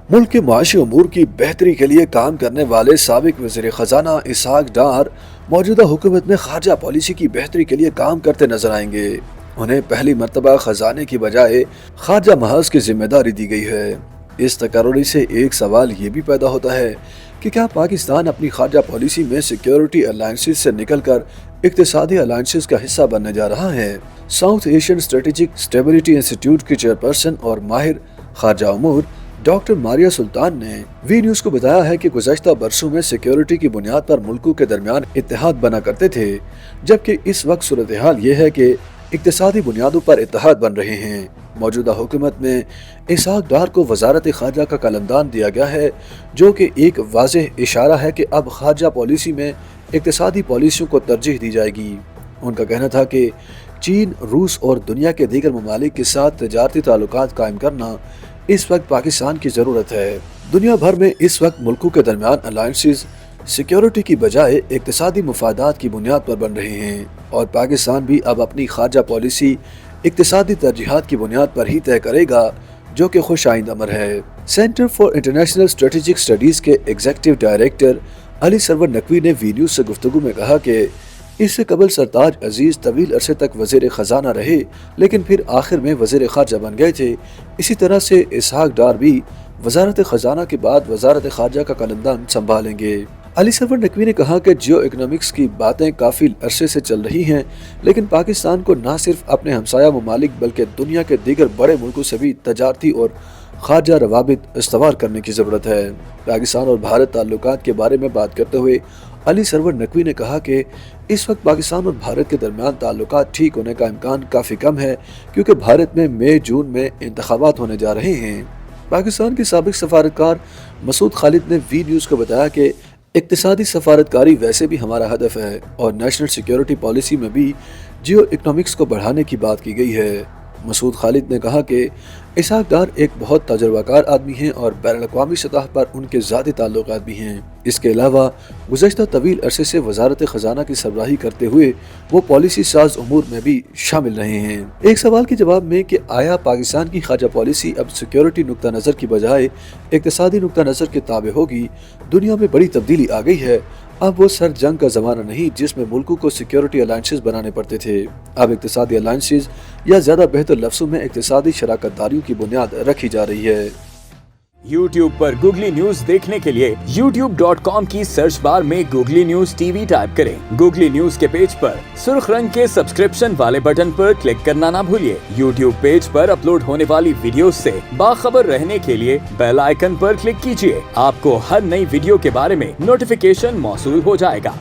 मुल्क के माशी अमूर की बेहतरी के लिए काम करने वाले साबिक वज़ीर ख़जाना इसहाक डार मौजूदा हुकूमत में खारजा पॉलिसी की बेहतरी के लिए काम करते नजर आएंगे। उन्हें पहली मरतबा खजाने की बजाय खारजा महाज की जिम्मेदारी दी गई है। इस तकर्री से एक सवाल ये भी पैदा होता है कि क्या पाकिस्तान अपनी खारजा पॉलिसी में सिक्योरिटी अलायंसेस से निकलकर इक्तिसादी अलायंसेस का हिस्सा बनने जा रहा है। South Asian strategic stability institute की चेयरपर्सन और माहिर खारजा अमूर डॉक्टर मारिया सुल्तान ने वी न्यूज को बताया है कि गुज़श्ता बरसों में सिक्योरिटी की बुनियाद पर मुल्कों के दरमियान इत्तेहाद बना करते थे, जबकि इस वक्त सूरत हाल ये है कि इक्तिसादी बुनियादों पर इत्तेहाद बन रहे हैं। मौजूदा हुकूमत में इसहाक डार को वजारत खारजा का कलमदान दिया गया है, जो कि एक वाज़ेह इशारा है कि अब खारजा पॉलिसी में इक्तिसादी पॉलिसियों को तरजीह दी जाएगी। उनका कहना था कि चीन, रूस और दुनिया के दीगर ममालिक के साथ तजारती ताल्लुकात कायम करना इस वक्त पाकिस्तान की ज़रूरत है। दुनिया भर में इस वक्त मुल्कों के दरमियान अलायंसेस सिक्योरिटी की बजाय इक्तिसादी मुफादात की बुनियाद पर बन रहे हैं और पाकिस्तान भी अब अपनी खारजा पॉलिसी इक्तिसादी तरजीहात की बुनियाद पर ही तय करेगा, जो कि खुश आइंद अमर है। Center for International Strategic Studies के एग्जीक्यूटिव डायरेक्टर अली सरवर नकवी ने वी न्यूज़ से गुफ्तगू में कहा कि इससे कबल सरताज अजीज तवील अरसे तक वज़ीर ख़जाना रहे, लेकिन फिर आखिर में वज़ीर खारजा बन गए थे। इसी तरह से इसहाक डार भी वजारत ख़जाना के बाद वजारत खारजा का कलमदान संभालेंगे। अली सरवर नकवी ने कहा कि जियो इकनॉमिक्स की बातें काफ़ी अरसे से चल रही हैं, लेकिन पाकिस्तान को न सिर्फ अपने हमसाया ममालिक बल्कि दुनिया के दीगर बड़े मुल्कों से भी तजारती और खारजा रवाबित इस्तवार करने की ज़रूरत है। पाकिस्तान और भारत ताल्लुकात के बारे में बात करते हुए अली सरवर नकवी ने कहा कि इस वक्त पाकिस्तान और भारत के दरमियान ताल्लुकात ठीक होने का इम्कान काफ़ी कम है, क्योंकि भारत में मई जून में इंतखाबात होने जा रहे हैं। पाकिस्तान के साबिक सफारतकार मसूद खालिद ने वी न्यूज़ को बताया कि इक्तिसादी सफारतकारी वैसे भी हमारा हदफ है और नेशनल सिक्योरिटी पॉलिसी में भी जियो इकनॉमिक्स को बढ़ाने की बात की गई है। मसूद खालिद ने कहा कि इसहाक डार एक बहुत तजुर्बाकार आदमी हैं और बैनुल-अक़वामी सतह पर उनके ज़ाती ताल्लुकात भी हैं। इसके अलावा गुज़श्ता तवील अरसे से वजारत ख़जाना की सरबराही करते हुए वो पॉलिसी साज उमूर में भी शामिल रहे हैं। एक सवाल के जवाब में कि आया पाकिस्तान की खारजा पॉलिसी अब सिक्योरिटी नुक्ता नज़र की बजाय इक़्तिसादी नुक्ता नज़र के ताबे होगी, दुनिया में बड़ी तब्दीली आ गई है। अब वो सर जंग का ज़माना नहीं जिसमें मुल्कों को सिक्योरिटी अलायंसेस बनाने पड़ते थे। अब इक़्तिसादी अलायंसेस या ज़्यादा बेहतर लफ्ज़ों में इक़्तिसादी शराकत दारियों की बुनियाद रखी जा रही है। YouTube पर गूगली न्यूज देखने के लिए youtube.com की सर्च बार में गूगली न्यूज टीवी टाइप करें। गूगली न्यूज के पेज पर सुर्ख रंग के सब्सक्रिप्शन वाले बटन पर क्लिक करना ना भूलिए। YouTube पेज पर अपलोड होने वाली वीडियोस से बाखबर रहने के लिए बेल आइकन पर क्लिक कीजिए। आपको हर नई वीडियो के बारे में नोटिफिकेशन मौसूल हो जाएगा।